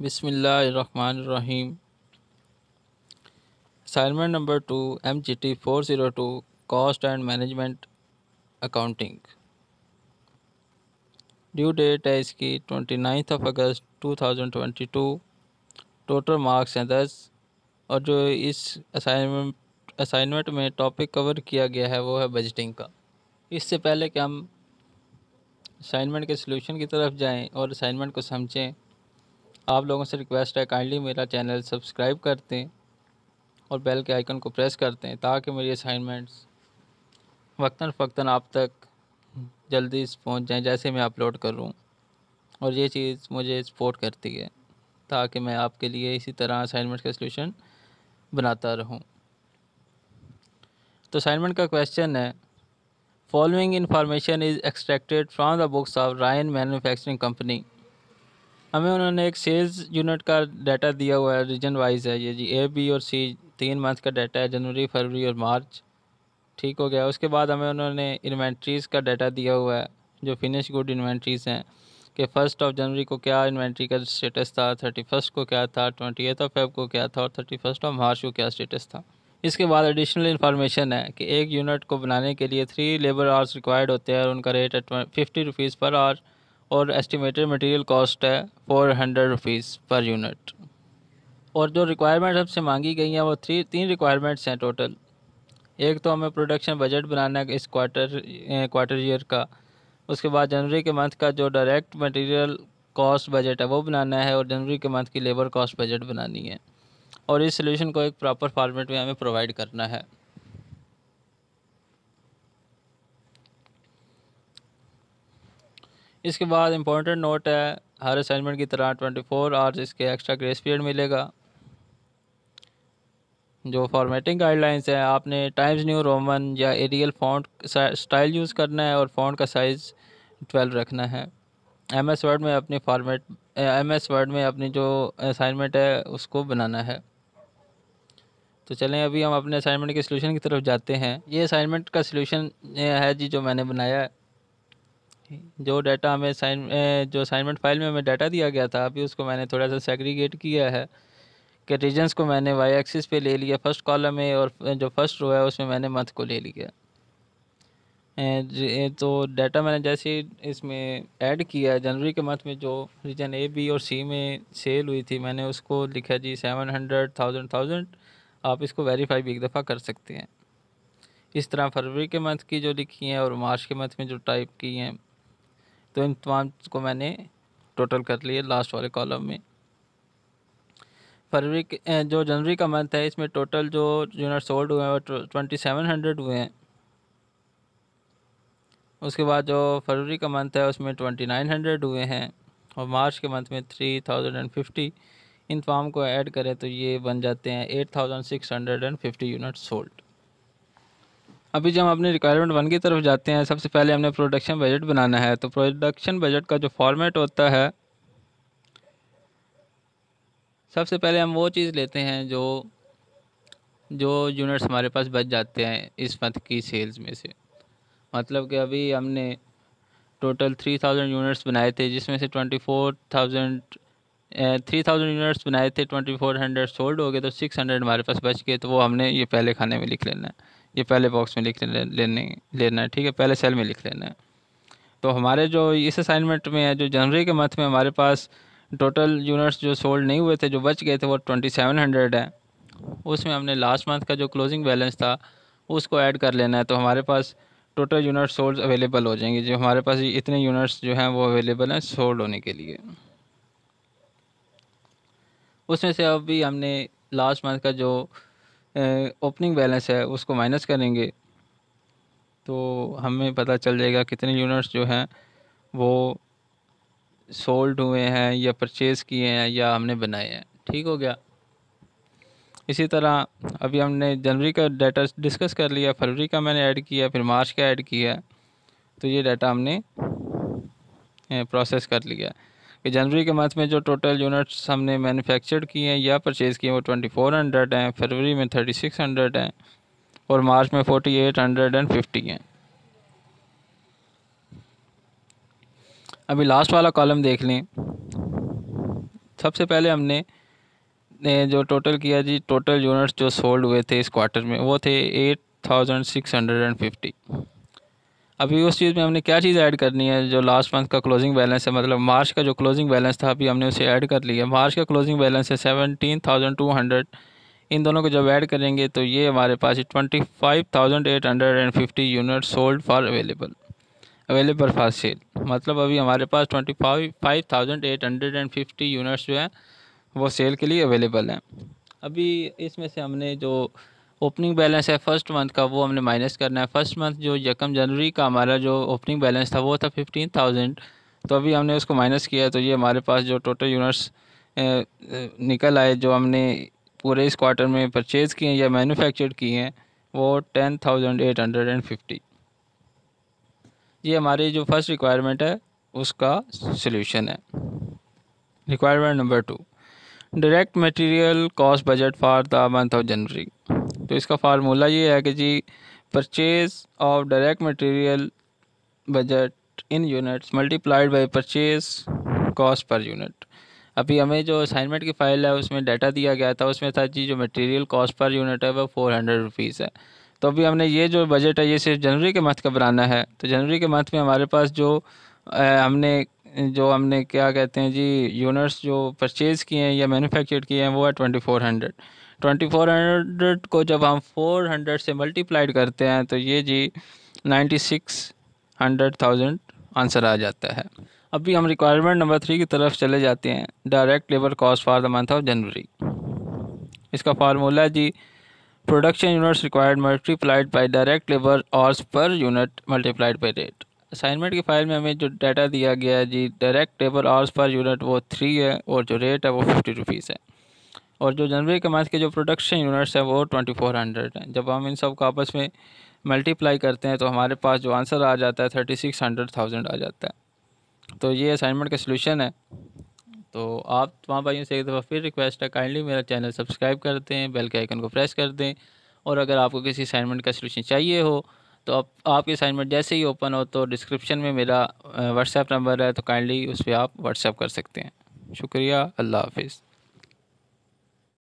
बिस्मिल्लाहिर्रहमानिर्रहीम। Assignment number 2 MGT 402 cost and management accounting. Due date है इसकी 29 अगस्त 2022। टोटल मार्क्स हैं 10। और जो इस असाइनमेंट में टॉपिक कवर किया गया है वो है बजटिंग का। इससे पहले कि हम असाइनमेंट के सलूशन की तरफ जाएं और असाइनमेंट को समझें, आप लोगों से रिक्वेस्ट है काइंडली मेरा चैनल सब्सक्राइब कर दें और बेल के आइकन को प्रेस करते हैं ताकि मेरी असाइनमेंट्स वक्तन फ़क्तन आप तक जल्दी पहुंच जाएं जैसे मैं अपलोड करूं। और ये चीज़ मुझे सपोर्ट करती है ताकि मैं आपके लिए इसी तरह असाइनमेंट का सलूशन बनाता रहूं। तो असाइनमेंट का क्वेश्चन है, following information is extracted from the books of Ryan manufacturing company. हमें उन्होंने एक सेल्स यूनिट का डाटा दिया हुआ है, रीजन वाइज है ये जी। A, B और C 3 मंथ का डाटा है, जनवरी, फरवरी और मार्च। ठीक हो गया। उसके बाद हमें उन्होंने इन्वेंट्रीज़ का डाटा दिया हुआ है, जो फिनिश गुड इन्वेंट्रीज़ हैं कि 1 जनवरी को क्या इन्वेंट्री का स्टेटस था, 31 को क्या था, 28 फेब को क्या था और 31 मार्च को क्या स्टेटस था। इसके बाद एडिशनल इन्फॉर्मेशन है कि एक यूनिट को बनाने के लिए 3 लेबर आवर्स रिक्वायर्ड होते हैं और उनका रेट है 50 रुपीज़ पर आवर और एस्टिमेटेड मटेरियल कॉस्ट है 400 रुपीज़ पर यूनिट। और जो रिक्वायरमेंट हमसे मांगी गई हैं वो तीन रिक्वायरमेंट्स हैं टोटल। एक तो हमें प्रोडक्शन बजट बनाना है इस क्वार्टर ईयर का। उसके बाद जनवरी के मंथ का जो डायरेक्ट मटेरियल कॉस्ट बजट है वो बनाना है और जनवरी के मंथ की लेबर कॉस्ट बजट बनानी है। और इस सोल्यूशन को एक प्रॉपर फॉर्मेट में हमें प्रोवाइड करना है। इसके बाद इम्पोर्टेंट नोट है, हर असाइनमेंट की तरह 24 आवर्स इसके एक्स्ट्रा ग्रेस पीरियड मिलेगा। जो फॉर्मेटिंग गाइडलाइंस है, आपने टाइम्स न्यू रोमन या एरियल फ़ॉन्ट स्टाइल यूज़ करना है और फ़ॉन्ट का साइज़ 12 रखना है। MS वर्ड में अपनी जो असाइनमेंट है उसको बनाना है। तो चलें अभी हम अपने असाइनमेंट के सलूशन की तरफ जाते हैं। ये असाइनमेंट का सलूशन है जी जो मैंने बनाया है। जो डाटा हमें जो असाइनमेंट फ़ाइल में हमें डाटा दिया गया था, अभी उसको मैंने थोड़ा सा सेग्रीगेट किया है कि रीजन्स को मैंने वाई एक्सिस पे ले लिया फर्स्ट कॉलम में और जो फर्स्ट रो है उसमें मैंने मंथ को ले लिया। तो डाटा मैंने जैसे इसमें ऐड किया, जनवरी के मंथ में जो रीजन A, B और C में सेल हुई थी मैंने उसको लिखा जी 700, 1000। आप इसको वेरीफाई भी एक दफ़ा कर सकते हैं। इस तरह फरवरी के मंथ की जो लिखी हैं और मार्च के मंथ में जो टाइप की हैं, तो इन तमाम को मैंने टोटल कर लिए लास्ट वाले कॉलम में। जो जनवरी का मंथ है इसमें टोटल जो यूनिट सोल्ड हुए हैं वो 2700 हुए हैं। उसके बाद जो फरवरी का मंथ है उसमें 2900 हुए हैं और मार्च के मंथ में 3050। इन तमाम को ऐड करें तो ये बन जाते हैं 8650 यूनिट सोल्ड। अभी जब हम अपने रिक्वायरमेंट 1 की तरफ जाते हैं, सबसे पहले हमने प्रोडक्शन बजट बनाना है। तो प्रोडक्शन बजट का जो फॉर्मेट होता है, सबसे पहले हम वो चीज़ लेते हैं जो यूनिट्स हमारे पास बच जाते हैं इस मंथ की सेल्स में से। मतलब कि अभी हमने टोटल 3000 यूनिट्स बनाए थे जिसमें से 3000 यूनिट्स बनाए थे, 2400 सोल्ड हो गए तो 600 हमारे पास बच गए। तो वो हमने ये पहले खाने में लिख लेना है, ये पहले बॉक्स में लेना है, ठीक है, पहले सेल में लिख लेना है। तो हमारे जो इस असाइनमेंट में है, जो जनवरी के मंथ में हमारे पास टोटल यूनिट्स जो सोल्ड नहीं हुए थे, जो बच गए थे, वो 2700 है। उसमें हमने लास्ट मंथ का जो क्लोजिंग बैलेंस था उसको ऐड कर लेना है। तो हमारे पास टोटल यूनिट सोल्ड अवेलेबल हो जाएंगे, जो हमारे पास इतने यूनिट्स जो हैं वो अवेलेबल हैं सोल्ड होने के लिए। उसमें से अभी हमने लास्ट मंथ का जो ओपनिंग बैलेंस है उसको माइनस करेंगे तो हमें पता चल जाएगा कितने यूनिट्स जो हैं वो सोल्ड हुए हैं या परचेज़ किए हैं या हमने बनाए हैं। ठीक हो गया। इसी तरह अभी हमने जनवरी का डाटा डिस्कस कर लिया, फरवरी का मैंने ऐड किया, फिर मार्च का ऐड किया। तो ये डाटा हमने प्रोसेस कर लिया कि जनवरी के मंथ में जो टोटल यूनिट्स हमने मैन्युफैक्चर्ड किए हैं या परचेज़ किए हैं वो 2400 हैं, फरवरी में 3600 हैं और मार्च में 4850 हैं। अभी लास्ट वाला कॉलम देख लें। सबसे पहले हमने जो टोटल किया जी, टोटल यूनिट्स जो सोल्ड हुए थे इस क्वार्टर में वो थे 8650। अभी उस चीज़ में हमने क्या चीज़ ऐड करनी है, जो लास्ट मंथ का क्लोजिंग बैलेंस है, मतलब मार्च का जो क्लोजिंग बैलेंस था अभी हमने उसे ऐड कर लिया। मार्च का क्लोजिंग बैलेंस है 17,200। इन दोनों को जब ऐड करेंगे तो ये हमारे पास 25,850 unit sold for available for sale. मतलब अभी हमारे पास 25,850 यूनिट्स जो हैं वो सेल के लिए अवेलेबल हैं। अभी इसमें से हमने जो ओपनिंग बैलेंस है फर्स्ट मंथ का वो हमने माइनस करना है। फर्स्ट मंथ जो यकम जनवरी का हमारा जो ओपनिंग बैलेंस था वो था 15,000, तो अभी हमने उसको माइनस किया तो ये हमारे पास जो टोटल यूनिट्स निकल आए जो हमने पूरे इस क्वार्टर में परचेज़ किए हैं या मैन्युफैक्चर्ड किए हैं वो 10,850। ये हमारी जो फर्स्ट रिक्वायरमेंट है उसका सल्यूशन है। Requirement number 2, direct material cost budget for the month of January. तो इसका फार्मूला ये है कि जी purchase of direct material budget in units multiplied by purchase cost per unit. अभी हमें जो असाइनमेंट की फ़ाइल है उसमें डाटा दिया गया था, उसमें था जी जो मटेरियल कॉस्ट पर यूनिट है वो 400 रुपीज़ है। तो अभी हमने ये जो बजट है ये सिर्फ जनवरी के मंथ का बनाना है। तो जनवरी के मंथ में हमारे पास जो हमने क्या कहते हैं जी यूनिट्स जो परचेज़ किए हैं या मैन्युफैक्चर्ड किए हैं वो है 2400। 2400 को जब हम 400 से मल्टीप्लाइड करते हैं तो ये जी 96,100,000 आंसर आ जाता है। अभी हम रिक्वायरमेंट नंबर 3 की तरफ चले जाते हैं, direct labour cost for the month of January. इसका फार्मूला जी production units required multiplied by direct labour hours per unit multiplied by rate. Assignment की फ़ाइल में हमें जो डाटा दिया गया है जी direct labour hours per unit वो 3 है और जो रेट है वो 50 रुपीज़ है, और जो जनवरी के मंथ के जो प्रोडक्शन यूनिट्स है वो 2400 हैं। जब हम इन सब को आपस में मल्टीप्लाई करते हैं तो हमारे पास जो आंसर आ जाता है 3600,000 आ जाता है। तो ये असाइनमेंट का सलूशन है। तो आप तमाम भाइयों से एक दफ़ा फिर रिक्वेस्ट है, काइंडली मेरा चैनल सब्सक्राइब कर दें, बेल के आइकन को प्रेस कर दें, और अगर आपको किसी असाइनमेंट का सलूशन चाहिए हो तो आपकी असाइनमेंट जैसे ही ओपन हो तो डिस्क्रिप्शन में मेरा व्हाट्सएप नंबर है, तो काइंडली उस पर आप व्हाट्सएप कर सकते हैं। शुक्रिया, अल्लाह हाफिज़।